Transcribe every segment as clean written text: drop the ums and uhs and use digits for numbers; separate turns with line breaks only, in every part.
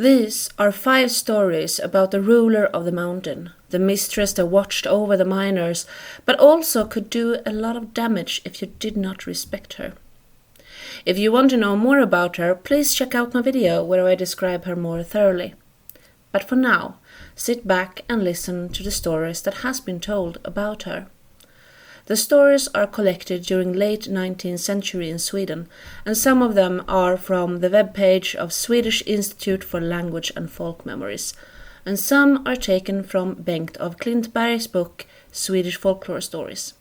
These are 5 stories about the ruler of the mountain, the mistress that watched over the miners, but also could do a lot of damage if you did not respect her. If you want to know more about her, please check out my video where I describe her more thoroughly. But for now, sit back and listen to the stories that has been told about her. The stories are collected during late 19th century in Sweden, and some of them are from the webpage of Swedish Institute for Language and Folk Memories, and some are taken from Bengt of Klintberg's book Swedish Folklore Stories.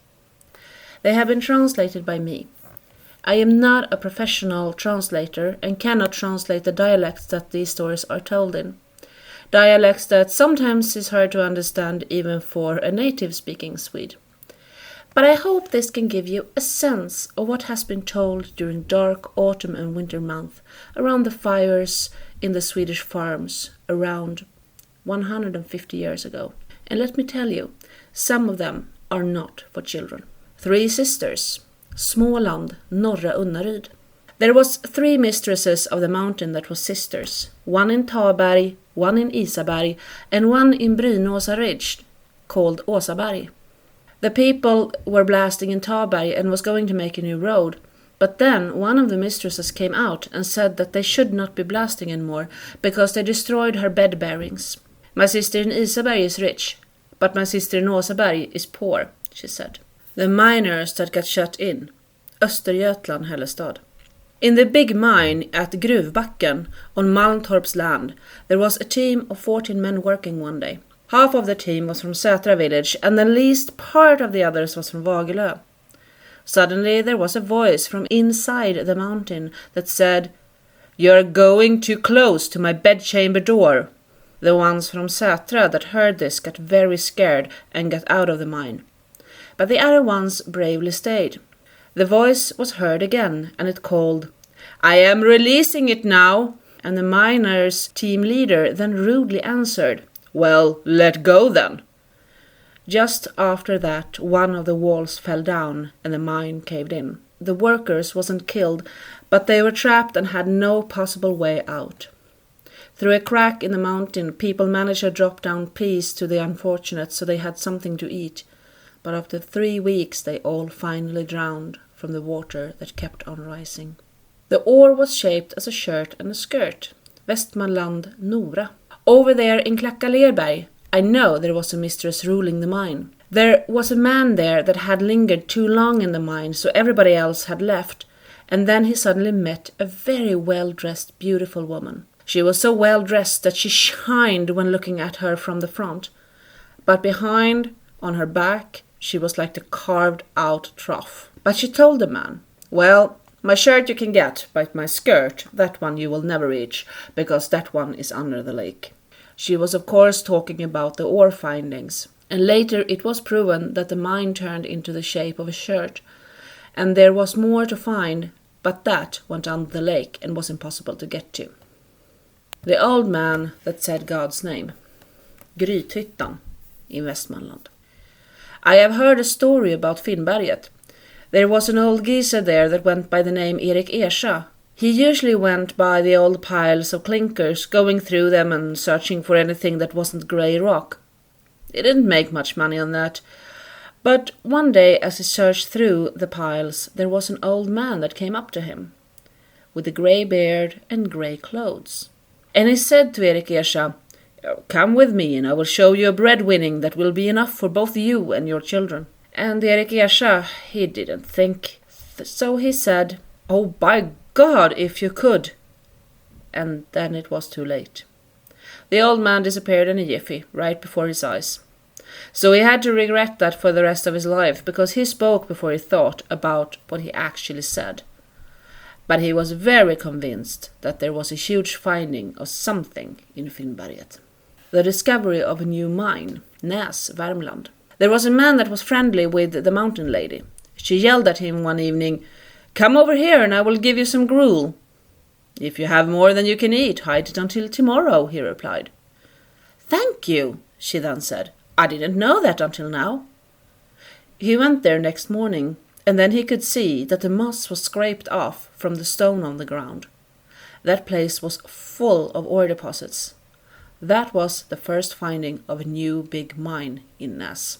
They have been translated by me. I am not a professional translator and cannot translate the dialects that these stories are told in. Dialects that sometimes is hard to understand even for a native-speaking Swede. But I hope this can give you a sense of what has been told during dark autumn and winter months around the fires in the Swedish farms around 150 years ago. And let me tell you, some of them are not for children. 3 sisters, Småland, Norra Unnaryd. There was 3 mistresses of the mountain that were sisters, one in Taberg, one in Isaberg, and one in Brynåsa Ridge, called Åsaberg. The people were blasting in Taberg and was going to make a new road, but then one of the mistresses came out and said that they should not be blasting anymore because they destroyed her bed bearings. My sister in Isaberg is rich, but my sister in Åsaberg is poor, she said. The miners that got shut in, Östergötland, Hällestad. In the big mine at Gruvbacken on Malmtorps land, there was a team of 14 men working one day. Half of the team was from Sätra village, and the least part of the others was from Vagelö. Suddenly there was a voice from inside the mountain that said, "You're going too close to my bedchamber door." The ones from Sätra that heard this got very scared and got out of the mine. But the other ones bravely stayed. The voice was heard again, and it called, "I am releasing it now." And the miners' team leader then rudely answered, "Well, let go then." Just after that, one of the walls fell down and the mine caved in. The workers wasn't killed, but they were trapped and had no possible way out. Through a crack in the mountain, people managed to drop down peas to the unfortunates so they had something to eat. But after 3 weeks they all finally drowned from the water that kept on rising. The ore was shaped as a shirt and a skirt. Västmanland, Nora. Over there in Klackalerberg, I know there was a mistress ruling the mine. There was a man there that had lingered too long in the mine, so everybody else had left, and then he suddenly met a very well-dressed, beautiful woman. She was so well-dressed that she shined when looking at her from the front, but behind, on her back, she was like the carved-out trough. But she told the man, "Well, my shirt you can get, but my skirt, that one you will never reach, because that one is under the lake." She was of course talking about the ore findings, and later it was proven that the mine turned into the shape of a shirt, and there was more to find, but that went under the lake and was impossible to get to. The old man that said God's name. Grythyttan in Västmanland. I have heard a story about Finnberget. There was an old geezer there that went by the name Erik Ersa. He usually went by the old piles of clinkers, going through them and searching for anything that wasn't grey rock. He didn't make much money on that. But one day, as he searched through the piles, there was an old man that came up to him, with a grey beard and grey clothes. And he said to Erik Ersa, "Come with me, and I will show you a breadwinning that will be enough for both you and your children." And Erik Ersa, he didn't think. So he said, "Oh, by God, if you could." And then it was too late. The old man disappeared in a jiffy, right before his eyes. So he had to regret that for the rest of his life, because he spoke before he thought about what he actually said. But he was very convinced that there was a huge finding of something in Finnberget. The discovery of a new mine, Näs, Värmland. There was a man that was friendly with the mountain lady. She yelled at him one evening, "Come over here and I will give you some gruel." "If you have more than you can eat, hide it until tomorrow," he replied. "Thank you," she then said. "I didn't know that until now." He went there next morning, and then he could see that the moss was scraped off from the stone on the ground. That place was full of ore deposits. That was the first finding of a new big mine in Nas.